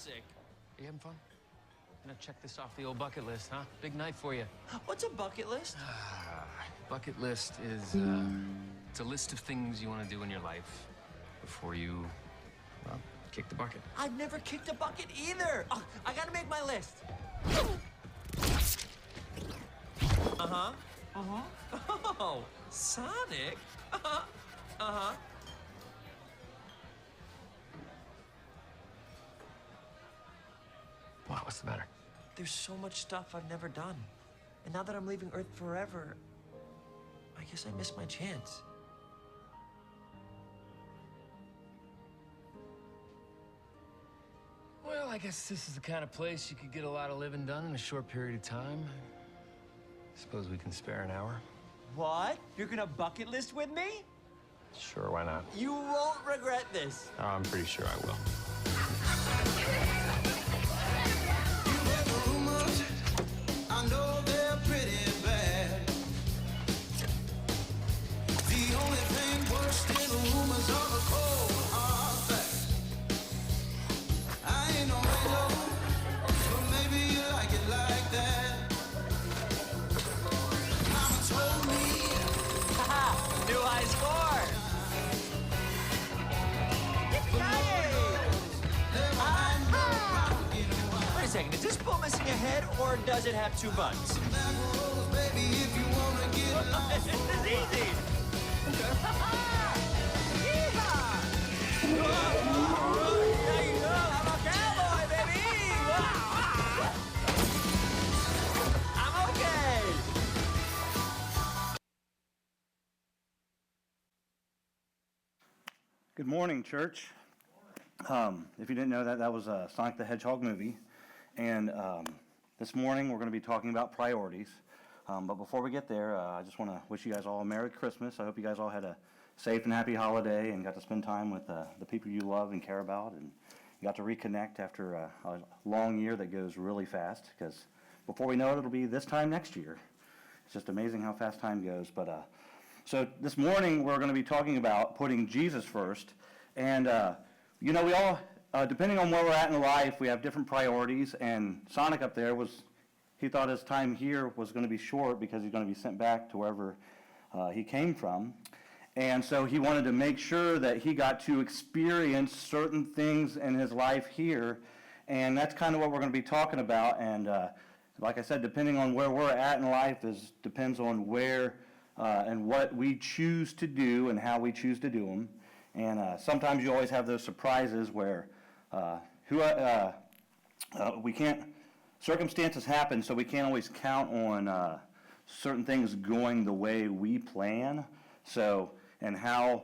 sick. You having fun? Gonna check this off the old bucket list, huh? Big night for you. What's a bucket list? Bucket list is, it's a list of things you want to do in your life before you, well, kick the bucket. I've never kicked a bucket either. Oh, I gotta make my list. Oh, Sonic. Wow, what's the matter? There's so much stuff I've never done. And now that I'm leaving Earth forever, I guess I missed my chance. Well, I guess this is the kind of place you could get a lot of living done in a short period of time. Suppose we can spare an hour? What? You're gonna bucket list with me? Sure, why not? You won't regret this. I'm pretty sure I will. I know they're pretty bad. The only thing worse than the rumors of a cold hard fact. I ain't no halo, but maybe you like it like that. Mama told me. Haha, new high score. Wait a second, is this boat missing a head or does it have two butts? Baby, if you wanna get lost. This is easy. Yeehaw! There you go, I'm a cowboy, baby! I'm okay! Good morning, church. If you didn't know that, that was a Sonic the Hedgehog movie. And this morning we're going to be talking about priorities. But before we get there, I just want to wish you guys all a Merry Christmas. I hope you guys all had a safe and happy holiday and got to spend time with the people you love and care about. And you got to reconnect after a long year that goes really fast. Because before we know it, it'll be this time next year. It's just amazing how fast time goes. But so this morning we're going to be talking about putting Jesus first. And you know, we all, depending on where we're at in life, we have different priorities, and Sonic up there he thought his time here was going to be short because he's going to be sent back to wherever he came from. And so he wanted to make sure that he got to experience certain things in his life here, and that's kind of what we're going to be talking about. And like I said, depending on where we're at in life depends on where and what we choose to do and how we choose to do them. And sometimes you always have those surprises where we can't, circumstances happen, so we can't always count on certain things going the way we plan. So, and how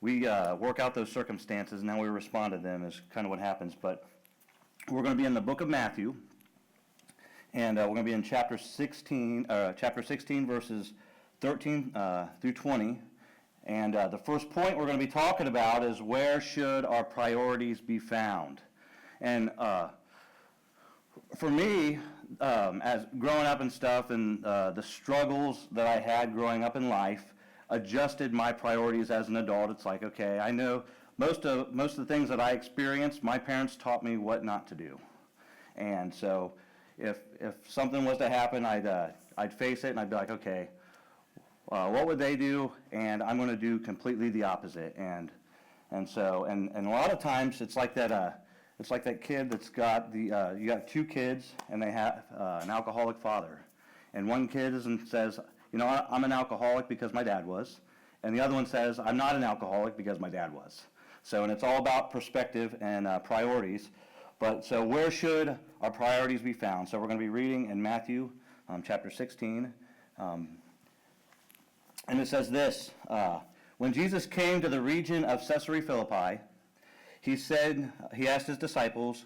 we work out those circumstances and how we respond to them is kind of what happens. But we're going to be in the book of Matthew, and we're going to be in chapter 16 verses 13 through 20. And the first point we're going to be talking about is where should our priorities be found? And for me, as growing up and stuff, and the struggles that I had growing up in life, adjusted my priorities as an adult. It's like, okay, I know most of the things that I experienced, my parents taught me what not to do. And so if something was to happen, I'd face it and I'd be like, okay, what would they do? And I'm going to do completely the opposite. And so a lot of times it's like that. It's like that kid that's got you got two kids and they have an alcoholic father, and one kid says, you know, I'm an alcoholic because my dad was, and the other one says, I'm not an alcoholic because my dad was. So, and it's all about perspective and priorities. But so where should our priorities be found? So we're going to be reading in Matthew chapter 16. And it says this, when Jesus came to the region of Caesarea Philippi, he asked his disciples,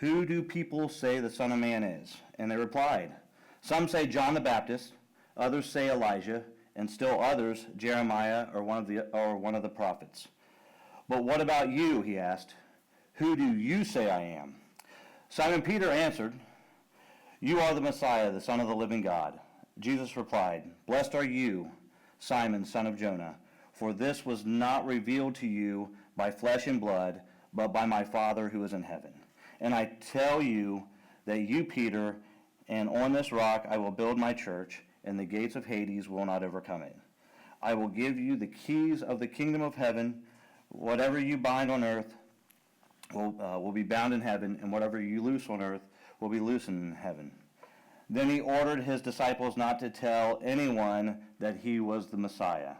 who do people say the Son of Man is? And they replied, some say John the Baptist, others say Elijah, and still others Jeremiah or one of the prophets. But what about you, he asked, who do you say I am? Simon Peter answered, you are the Messiah, the Son of the living God. Jesus replied, blessed are you, Simon, son of Jonah, for this was not revealed to you by flesh and blood, but by my Father who is in heaven. And I tell you that you, Peter, and on this rock I will build my church, and the gates of Hades will not overcome it. I will give you the keys of the kingdom of heaven. Whatever you bind on earth will be bound in heaven, and whatever you loose on earth will be loosened in heaven. Then he ordered his disciples not to tell anyone that he was the Messiah.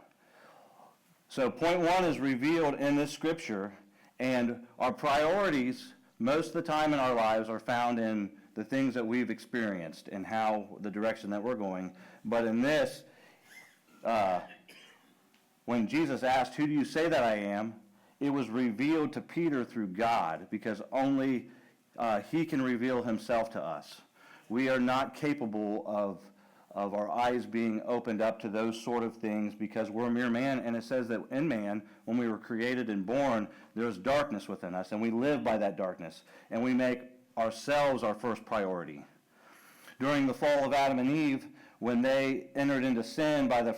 So point one is revealed in this scripture, and our priorities most of the time in our lives are found in the things that we've experienced and how the direction that we're going. But in this, when Jesus asked, "Who do you say that I am?" it was revealed to Peter through God, because only he can reveal himself to us. We are not capable of our eyes being opened up to those sort of things, because we're a mere man, and it says that in man, when we were created and born, there's darkness within us, and we live by that darkness, and we make ourselves our first priority. During the fall of Adam and Eve, when they entered into sin by the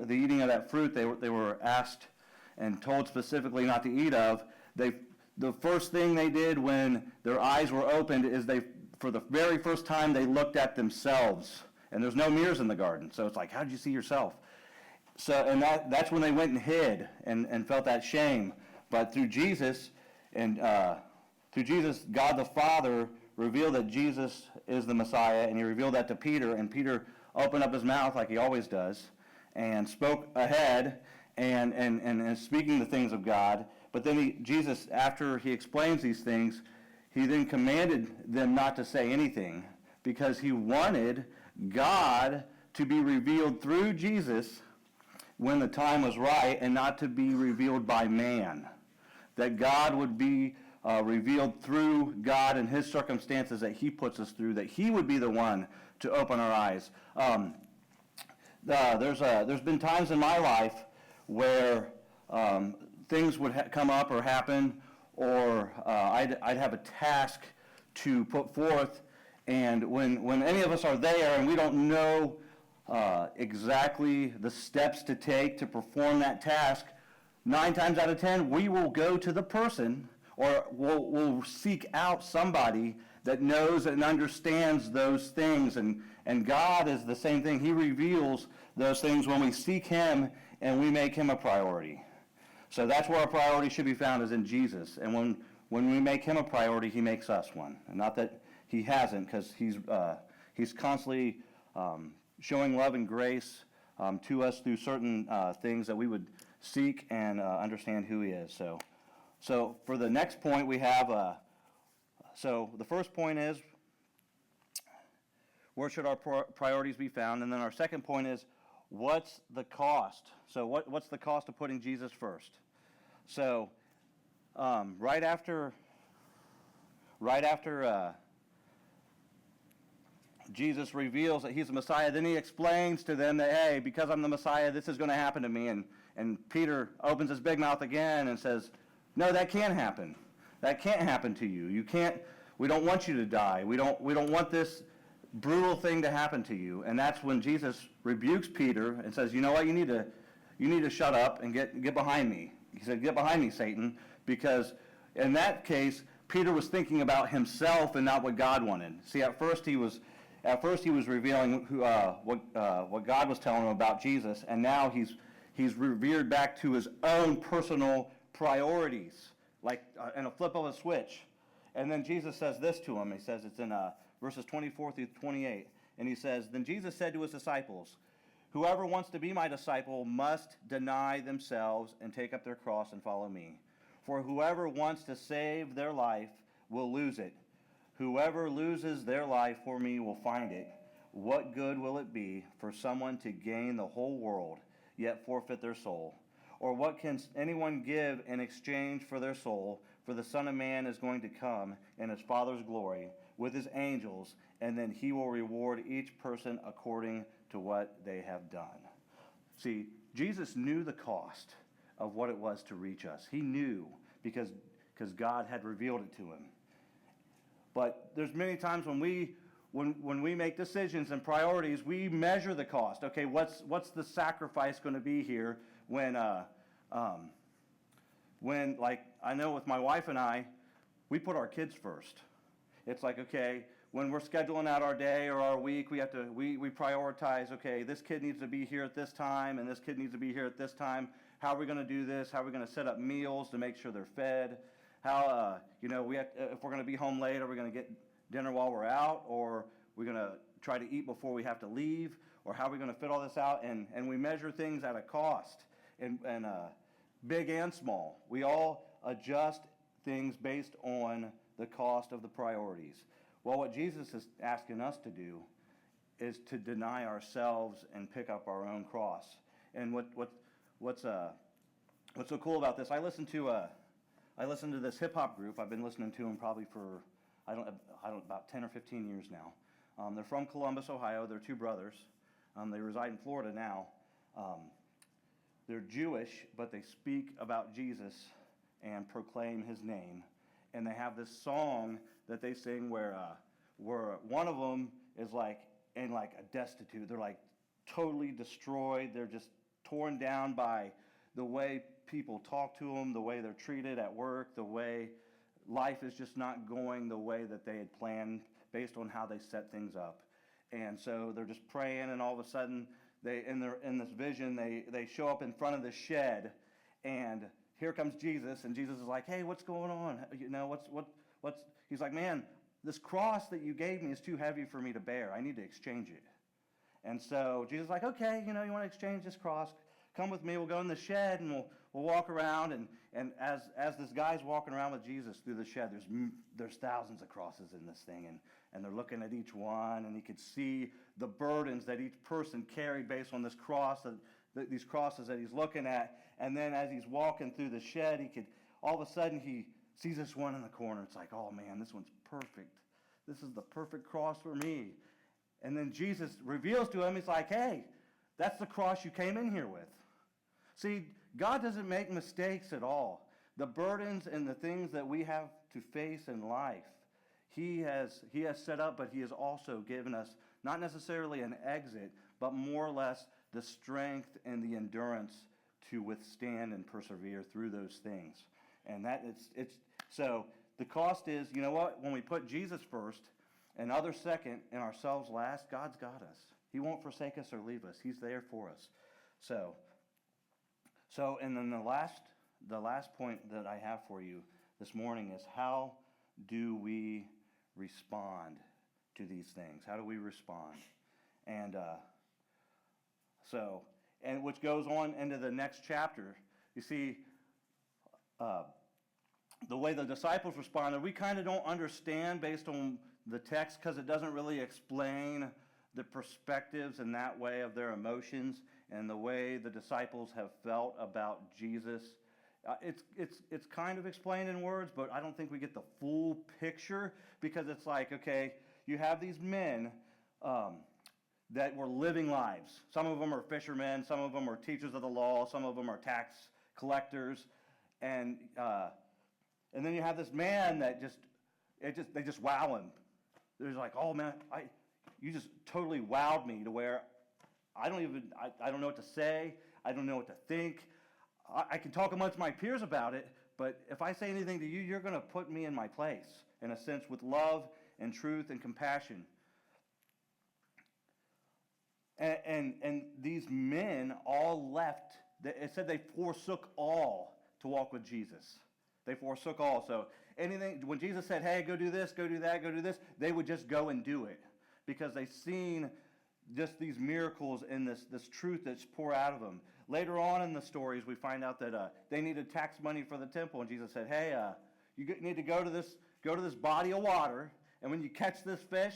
eating of that fruit, they were asked and told specifically not to eat of. The first thing they did when their eyes were opened is for the very first time, they looked at themselves. And there's no mirrors in the garden, so it's like, how did you see yourself? So, and that's when they went and hid and felt that shame. But through Jesus, God the Father revealed that Jesus is the Messiah, and he revealed that to Peter, and Peter opened up his mouth like he always does, and spoke ahead, and speaking the things of God. But then Jesus, after he explains these things, he then commanded them not to say anything, because he wanted God to be revealed through Jesus when the time was right, and not to be revealed by man. That God would be revealed through God and his circumstances that he puts us through, that he would be the one to open our eyes. There's been times in my life where things would come up or happen, or I'd have a task to put forth, and when any of us are there and we don't know exactly the steps to take to perform that task, 9 times out of 10, we will go to the person, or we'll seek out somebody that knows and understands those things. And God is the same thing. He reveals those things when we seek him and we make him a priority. So that's where our priority should be found, is in Jesus. And when we make him a priority, he makes us one. And not that he hasn't, because he's constantly showing love and grace to us through certain things that we would seek and understand who he is. So for the next point, we have, so the first point is, where should our priorities be found? And then our second point is, what's the cost? So what's the cost of putting Jesus first? So right after Jesus reveals that he's the Messiah, then he explains to them that, hey, because I'm the Messiah, this is going to happen to me. And Peter opens his big mouth again and says, no, that can't happen. That can't happen to you. You can't. We don't want you to die. We don't want this brutal thing to happen to you. And that's when Jesus rebukes Peter and says, you know what, you need to shut up and get behind me. He said, get behind me, Satan, because in that case, Peter was thinking about himself and not what God wanted. See, at first he was revealing what God was telling him about Jesus, and now he's revered back to his own personal priorities, like in a flip of a switch. And then Jesus says this to him. He says, it's in verses 24 through 28, and he says, then Jesus said to his disciples, whoever wants to be my disciple must deny themselves and take up their cross and follow me. For whoever wants to save their life will lose it. Whoever loses their life for me will find it. What good will it be for someone to gain the whole world, yet forfeit their soul? Or what can anyone give in exchange for their soul? For the Son of Man is going to come in his Father's glory with his angels, and then he will reward each person according to what they have done. See, Jesus knew the cost of what it was to reach us. He knew, because God had revealed it to him. But there's many times when we make decisions and priorities, we measure the cost. Okay, what's the sacrifice going to be here when like I know with my wife and I, we put our kids first. It's like, okay, when we're scheduling out our day or our week, we prioritize, okay, this kid needs to be here at this time, and this kid needs to be here at this time. How are we going to do this? How are we going to set up meals to make sure they're fed? How, if we're going to be home late, are we going to get dinner while we're out? Or we're going to try to eat before we have to leave? Or how are we going to fit all this out? And we measure things at a cost, and big and small. We all adjust things based on the cost of the priorities. Well, what Jesus is asking us to do is to deny ourselves and pick up our own cross. And what's so cool about this? I listen to this hip hop group. I've been listening to them probably for about 10 or 15 years now. They're from Columbus, Ohio. They're two brothers. They reside in Florida now. They're Jewish, but they speak about Jesus and proclaim his name. And they have this song that they sing where one of them is in a destitute. They're like totally destroyed. They're just torn down by the way people talk to them, the way they're treated at work, the way life is just not going the way that they had planned based on how they set things up. And so they're just praying, and all of a sudden, in this vision, they show up in front of the shed, and here comes Jesus, and Jesus is like, hey, what's going on? What's he's like, man, this cross that you gave me is too heavy for me to bear. I need to exchange it. And so Jesus is like, okay, you want to exchange this cross? Come with me. We'll go in the shed, and we'll walk around. And as this guy's walking around with Jesus through the shed, there's thousands of crosses in this thing, and they're looking at each one, and he could see the burdens that each person carried based on this cross, these crosses that he's looking at. And then as he's walking through the shed, all of a sudden he sees this one in the corner. It's like, oh man, this one's perfect. This is the perfect cross for me. And then Jesus reveals to him, he's like, hey, that's the cross you came in here with. See, God doesn't make mistakes at all. The burdens and the things that we have to face in life, He has set up, but He has also given us not necessarily an exit, but more or less the strength and the endurance to withstand and persevere through those things. And so the cost is, you know what? When we put Jesus first and others second and ourselves last, God's got us. He won't forsake us or leave us. He's there for us. So and then the last point that I have for you this morning is, how do we respond to these things? How do we respond? And which goes on into the next chapter. You see, the way the disciples responded, we kind of don't understand based on the text, because it doesn't really explain the perspectives in that way of their emotions and the way the disciples have felt about Jesus. It's kind of explained in words, but I don't think we get the full picture, because it's like, okay, you have these men that were living lives. Some of them are fishermen, some of them are teachers of the law, some of them are tax collectors, and then you have this man that they just wow him. They're like, oh man, you just totally wowed me to where I don't know what to say, I don't know what to think. I can talk amongst my peers about it, but if I say anything to you, you're going to put me in my place, in a sense, with love and truth and compassion. And these men all left. It said they forsook all to walk with Jesus. They forsook all. So anything, when Jesus said, hey, go do this, go do that, go do this, they would just go and do it, because they've seen just these miracles and this truth that's poured out of them. Later on in the stories, we find out that they needed tax money for the temple, and Jesus said, hey, you need to go to this body of water, and when you catch this fish,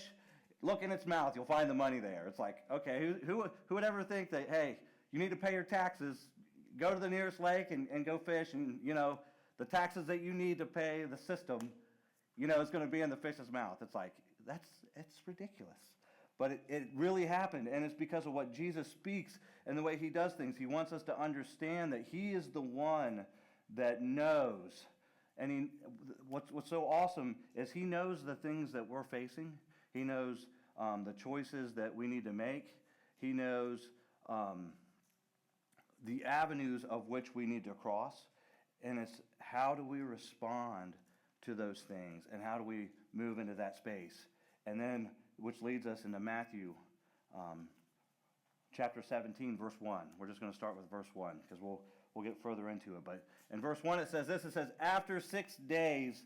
look in its mouth, you'll find the money there. It's like, okay, who would ever think that, hey, you need to pay your taxes, go to the nearest lake and go fish, and, the taxes that you need to pay the system, is going to be in the fish's mouth. It's like, it's ridiculous. But it really happened, and it's because of what Jesus speaks and the way he does things. He wants us to understand that he is the one that knows. And what's so awesome is he knows the things that we're facing. He knows the choices that we need to make. He knows the avenues of which we need to cross. And it's how do we respond to those things, and how do we move into that space? And then, which leads us into Matthew chapter 17, verse 1. We're just going to start with verse 1 because we'll get further into it. But in verse 1 it says this, it says, after 6 days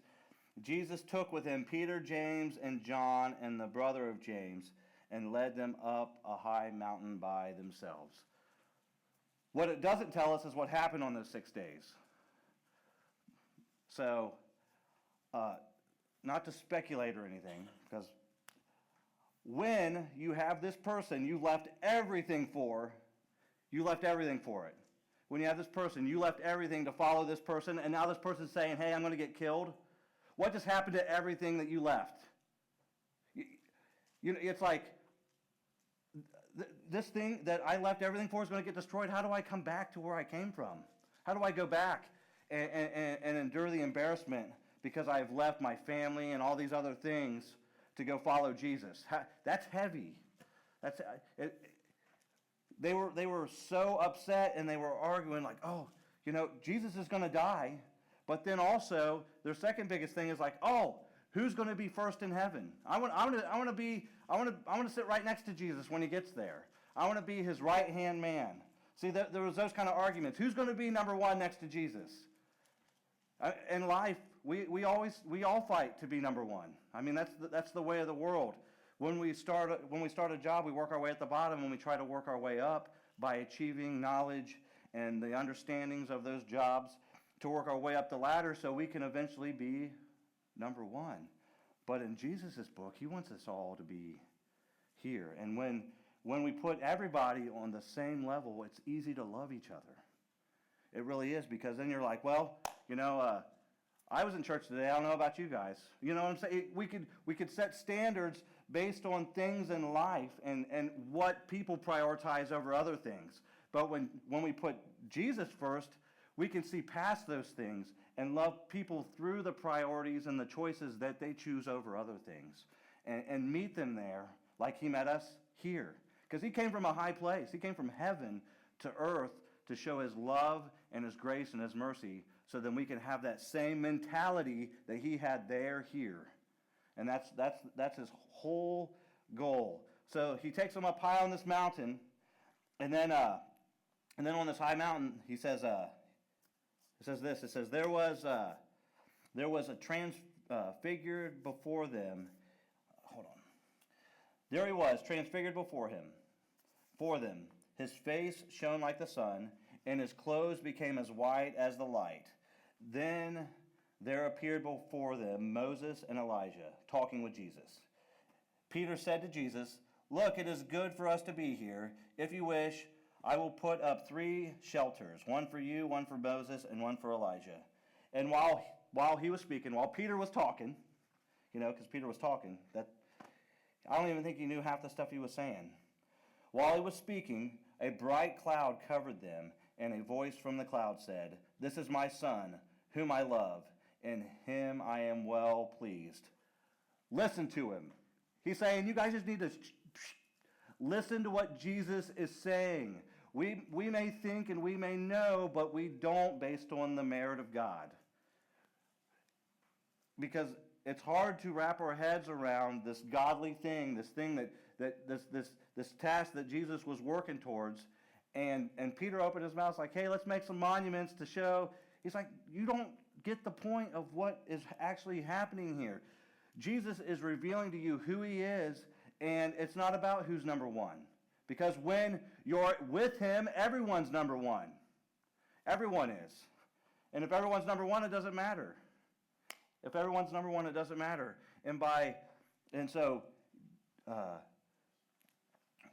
Jesus took with him Peter, James, and John, and the brother of James, and led them up a high mountain by themselves. What it doesn't tell us is what happened on those 6 days. So, not to speculate or anything, because when you have this person you left everything for it. When you have this person, you left everything to follow this person, and now this person's saying, hey, I'm going to get killed. What just happened to everything that you left? It's like, this thing that I left everything for is going to get destroyed. How do I come back to where I came from? How do I go back and endure the embarrassment because I've left my family and all these other things to go follow Jesus? That's heavy. They were so upset, and they were arguing like, oh, Jesus is going to die. But then also, their second biggest thing is like, oh, who's going to be first in heaven? I want to sit right next to Jesus when he gets there. I want to be his right-hand man. See, there was those kind of arguments. Who's going to be number one next to Jesus? In life, we all fight to be number one. I mean, that's the way of the world. When we start a job, we work our way at the bottom, and we try to work our way up by achieving knowledge and the understandings of those jobs to work our way up the ladder so we can eventually be number one. But in Jesus' book, he wants us all to be here. And when we put everybody on the same level, it's easy to love each other. It really is, because then you're like, well, I was in church today. I don't know about you guys. You know what I'm saying? We could set standards based on things in life and what people prioritize over other things. But when we put Jesus first, we can see past those things and love people through the priorities and the choices that they choose over other things, and meet them there like he met us here. Because he came from a high place. He came from heaven to earth to show his love and his grace and his mercy, so then we can have that same mentality that he had there here. And that's his whole goal. So he takes them up high on this mountain, and then on this high mountain, he says, it says this. It says there was a transfigured before them. Hold on. There he was, transfigured before them. His face shone like the sun, and his clothes became as white as the light. Then there appeared before them Moses and Elijah, talking with Jesus. Peter said to Jesus, "Look, it is good for us to be here. If you wish, I will put up 3 shelters, one for you, one for Moses, and one for Elijah." And while he was speaking, while Peter was talking, because Peter was talking, I don't even think he knew half the stuff he was saying. While he was speaking, a bright cloud covered them, and a voice from the cloud said, "This is my son, whom I love. In him I am well pleased." Listen to him. He's saying, you guys just need to listen to what Jesus is saying. We may think and we may know, but we don't based on the merit of God. Because it's hard to wrap our heads around this godly thing, this thing this task that Jesus was working towards. And Peter opened his mouth like, hey, let's make some monuments to show. He's like, you don't get the point of what is actually happening here. Jesus is revealing to you who he is, and it's not about who's number one. Because when you're with him, everyone's number one. Everyone is. And if everyone's number one, it doesn't matter. If everyone's number one, it doesn't matter. And so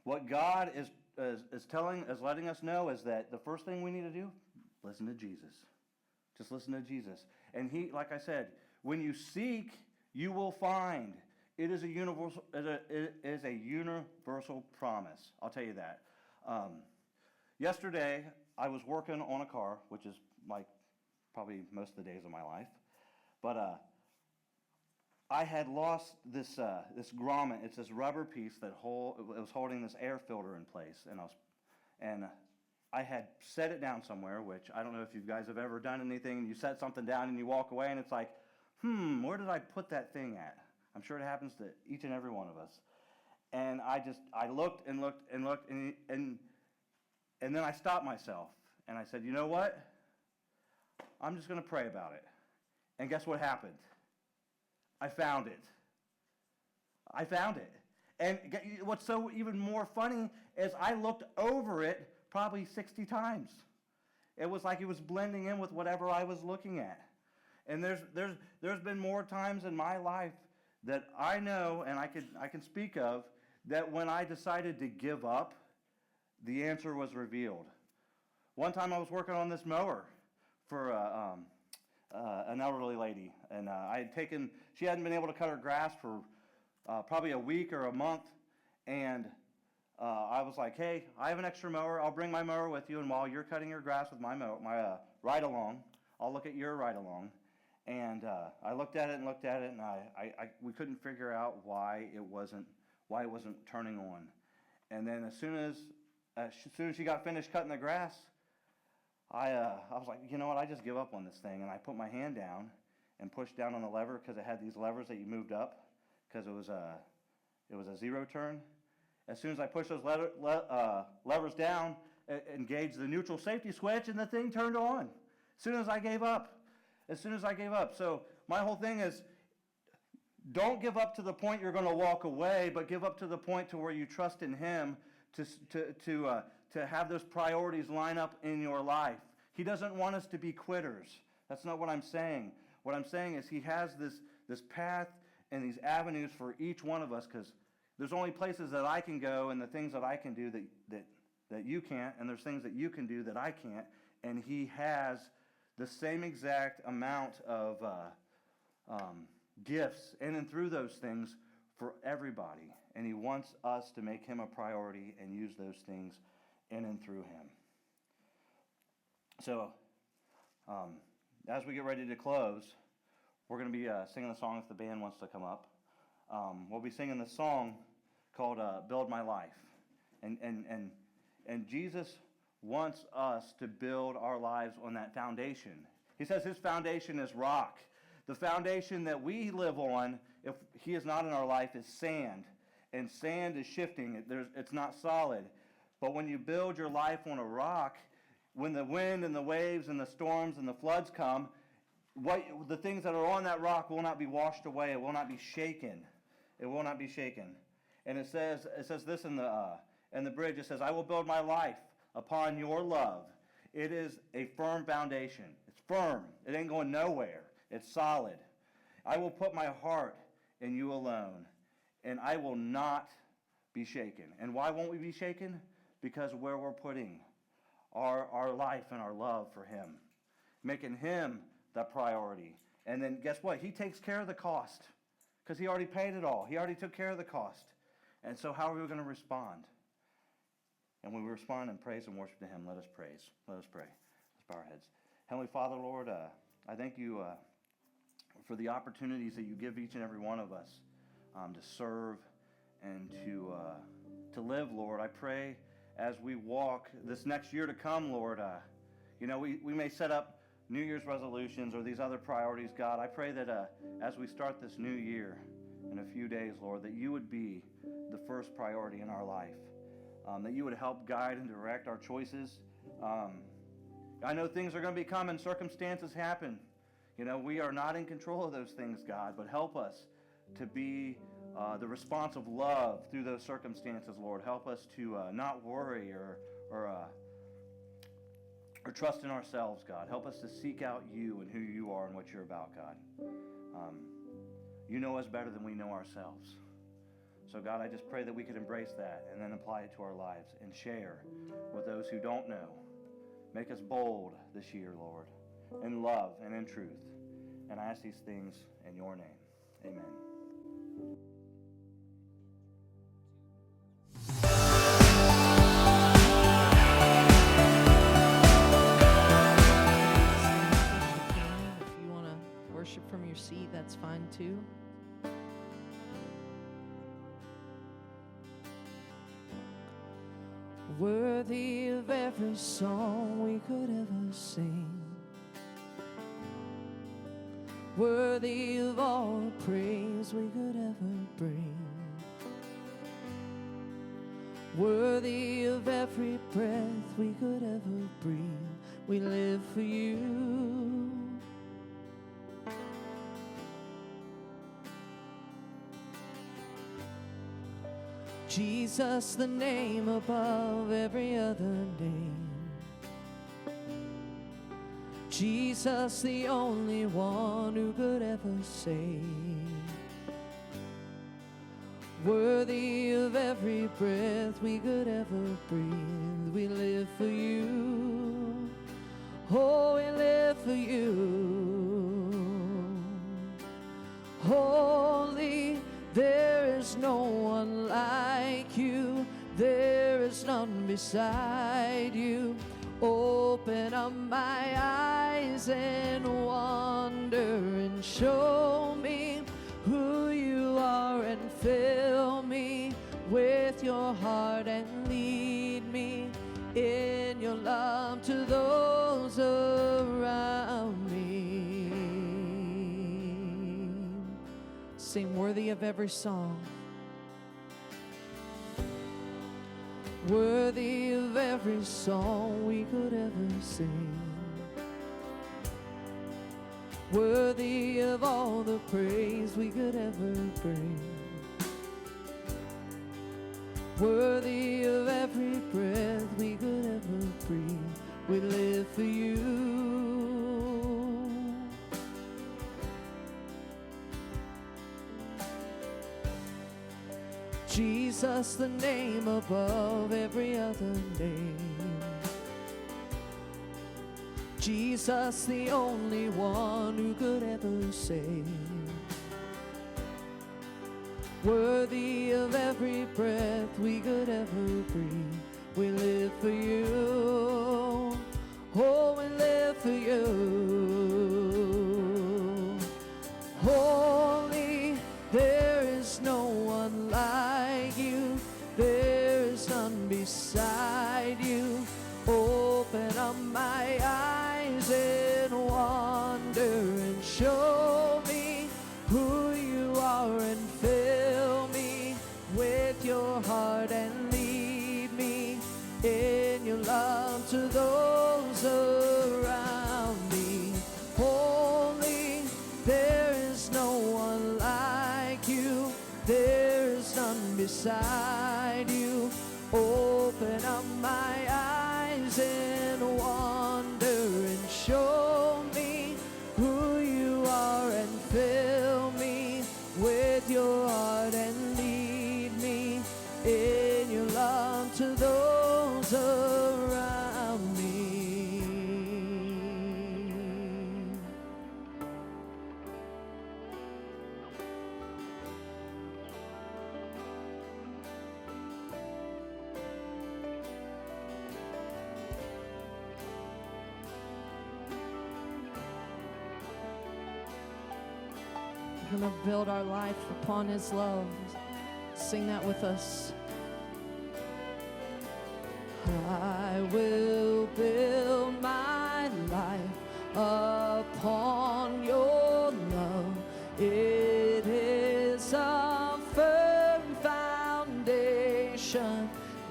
what God is letting us know is that the first thing we need to do, listen to Jesus. Just listen to Jesus. And he, like I said, when you seek, you will find. It is a universal promise. I'll tell you that. Yesterday, I was working on a car, which is like probably most of the days of my life. But I had lost this grommet. It's this rubber piece that was holding this air filter in place, and I had set it down somewhere. Which I don't know if you guys have ever done anything. You set something down and you walk away, and it's like, where did I put that thing at? I'm sure it happens to each and every one of us. And I looked and looked and looked, and then I stopped myself. And I said, you know what? I'm just going to pray about it. And guess what happened? I found it. I found it. And what's so even more funny is I looked over it probably 60 times. It was like it was blending in with whatever I was looking at. And there's been more times in my life that I know and I can speak of that when I decided to give up, the answer was revealed. One time I was working on this mower for an elderly lady, and she hadn't been able to cut her grass for probably a week or a month, and I was like, hey, I have an extra mower. I'll bring my mower with you, and while you're cutting your grass with my ride-along, I'll look at your ride-along. And I looked at it, and we couldn't figure out why it wasn't turning on. And then as soon as she got finished cutting the grass, I was like, you know what? I just give up on this thing, and I put my hand down and pushed down on the lever because it had these levers that you moved up because it was a zero turn. As soon as I pushed those levers down, it engaged the neutral safety switch, and the thing turned on. As soon as I gave up. So my whole thing is, don't give up to the point you're going to walk away, but give up to the point to where you trust in Him to have those priorities line up in your life. He doesn't want us to be quitters. That's not what I'm saying. What I'm saying is He has this path and these avenues for each one of us, because there's only places that I can go and the things that I can do that you can't, and there's things that you can do that I can't, and He has the same exact amount of gifts in and through those things for everybody, and He wants us to make Him a priority and use those things in and through Him. So, as we get ready to close, we're going to be singing a song if the band wants to come up. We'll be singing the song called Build My Life. And Jesus wants us to build our lives on that foundation. He says His foundation is rock. The foundation that we live on, if He is not in our life, is sand. And sand is shifting. It's not solid. But when you build your life on a rock, when the wind and the waves and the storms and the floods come, the things that are on that rock will not be washed away. It will not be shaken. It will not be shaken. And it says this in the bridge. It says, I will build my life upon your love. It is a firm foundation. It's firm. It ain't going nowhere. It's solid. I will put my heart in you alone, and I will not be shaken. And why won't we be shaken? Because where we're putting our life and our love for Him, making Him the priority. And then guess what? He takes care of the cost because He already paid it all. He already took care of the cost. And so how are we going to respond? And when we respond in praise and worship to Him, let us praise. Let us pray. Let's bow our heads. Heavenly Father, Lord, I thank You for the opportunities that You give each and every one of us to serve and to live, Lord. I pray as we walk this next year to come, Lord, we may set up New Year's resolutions or these other priorities, God. I pray that as we start this new year in a few days, Lord, that You would be the first priority in our life, that You would help guide and direct our choices. I know things are going to be coming, circumstances happen. We are not in control of those things, God, but help us to be the response of love through those circumstances, Lord. Help us to not worry or trust in ourselves, God. Help us to seek out You and who You are and what You're about, God. You know us better than we know ourselves. So, God, I just pray that we could embrace that and then apply it to our lives and share with those who don't know. Make us bold this year, Lord, in love and in truth. And I ask these things in Your name. Amen. If you want to worship from your seat, that's fine too. Worthy of every song we could ever sing, worthy of all the praise we could ever bring, worthy of every breath we could ever breathe. We live for you. Jesus, the name above every other name. Jesus, the only one who could ever save. Worthy of every breath we could ever breathe. We live for you. Oh, we live for you. Holy, there is no one like you. There is none beside you. Open up my eyes and wonder and show me who you are, and fill me with your heart and lead me in your love to those around me. Sing worthy of every song, worthy of every song we could ever sing, worthy of all the praise we could ever bring, worthy of every breath we could ever breathe. We live for you. Jesus, the name above every other name. Jesus, the only one who could ever save. Worthy of every breath we could ever breathe. We live for you. Oh, we live for you. Holy, there is no one like you. There is none beside you. Open up my eyes and wonder and show me who you are, and fill me with your heart and lead me in your love to those around me. Holy, there is no one like you. There is none beside you. Open up my eyes and wonder and show me who you are, and fill me with your heart and lead me in your love to those around me. We're going to build our life upon His love. Sing that with us. I will build my life upon your love. It is a firm foundation.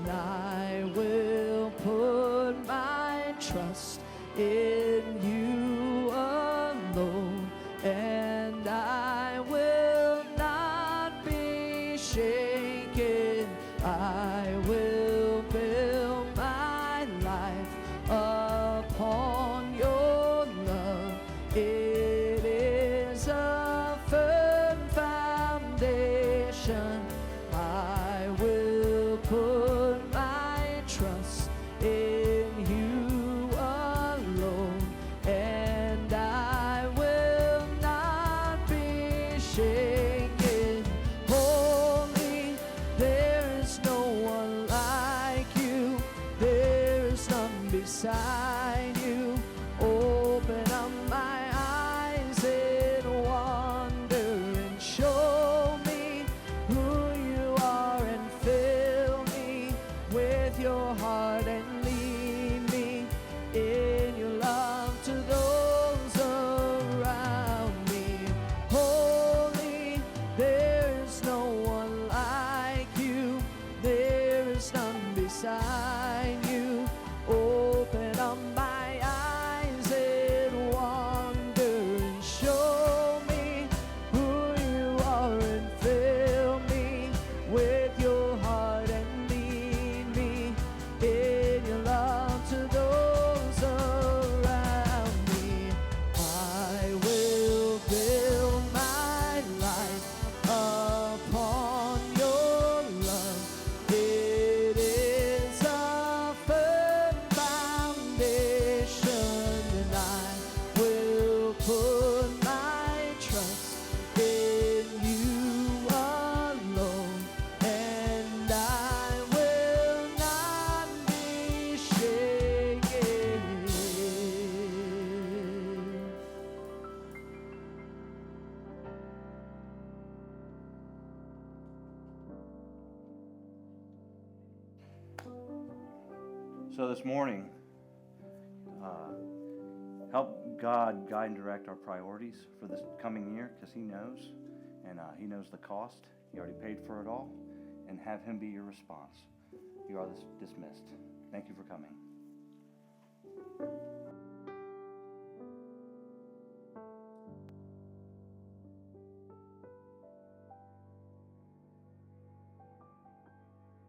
I will put my trust in you alone, and I will not be shaken. I will build my life upon your love. It is a firm foundation. I will put my trust in you alone, So this morning, help God guide and direct our priorities for this coming year, because He knows, and He knows the cost. He already paid for it all, and have Him be your response. You are dismissed. Thank you for coming.